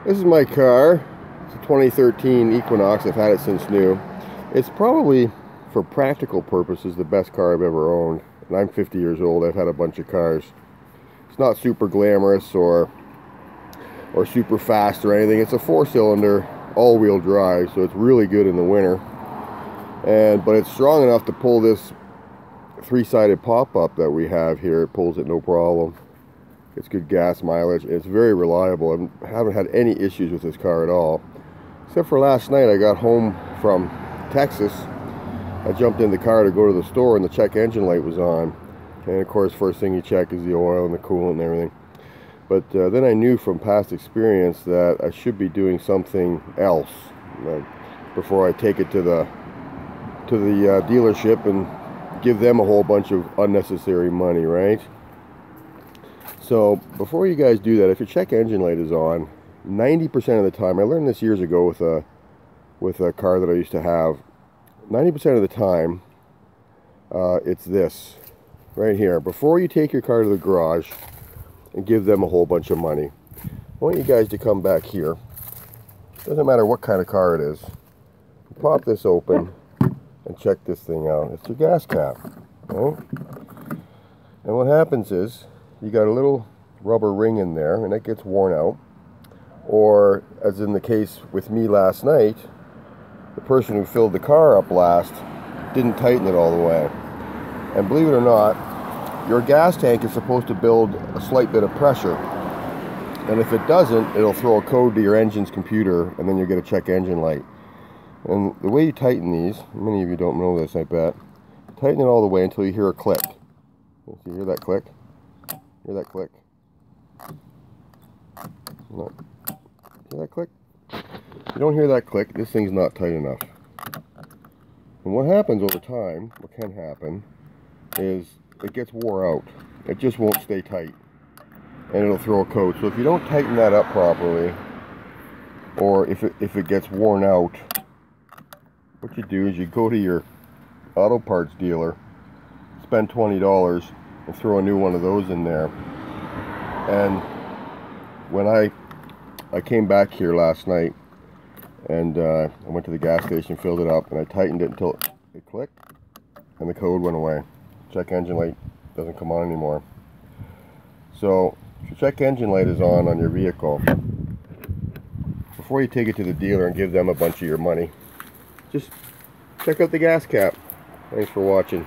This is my car. It's a 2013 Equinox. I've had it since new. It's probably, for practical purposes, the best car I've ever owned. And I'm 50 years old. I've had a bunch of cars. It's not super glamorous or super fast or anything. It's a 4-cylinder, all-wheel drive, so it's really good in the winter. But it's strong enough to pull this 3-sided pop-up that we have here. It pulls it no problem. It's good gas mileage. It's very reliable. I haven't had any issues with this car at all. Except for last night, I got home from Texas. I jumped in the car to go to the store and the check engine light was on. And of course, first thing you check is the oil and the coolant and everything. But then I knew from past experience that I should be doing something else before I take it to the dealership and give them a whole bunch of unnecessary money, right? So before you guys do that, if your check engine light is on, 90% of the time, I learned this years ago with a car that I used to have, 90% of the time, it's this right here. Before you take your car to the garage and give them a whole bunch of money, I want you guys to come back here. Doesn't matter what kind of car it is. Pop this open and check this thing out. It's your gas cap. Right? And what happens is, you got a little rubber ring in there and it gets worn out, or as in the case with me last night, the person who filled the car up last didn't tighten it all the way. And believe it or not, your gas tank is supposed to build a slight bit of pressure, and if it doesn't, it'll throw a code to your engine's computer and then you'll get a check engine light. And the way you tighten these, many of you don't know this, I bet, tighten it all the way until you hear a click. You hear that click? Hear that click? No. Hear that click? If you don't hear that click, this thing's not tight enough. And what happens over time, what can happen, is it gets wore out. It just won't stay tight. And it'll throw a code. So if you don't tighten that up properly, or if it gets worn out, what you do is you go to your auto parts dealer, spend $20, and throw a new one of those in there. And when I came back here last night and I went to the gas station, filled it up, and I tightened it until it clicked and the code went away. Check engine light doesn't come on anymore. So if your check engine light is on your vehicle, before you take it to the dealer and give them a bunch of your money, just check out the gas cap. Thanks for watching.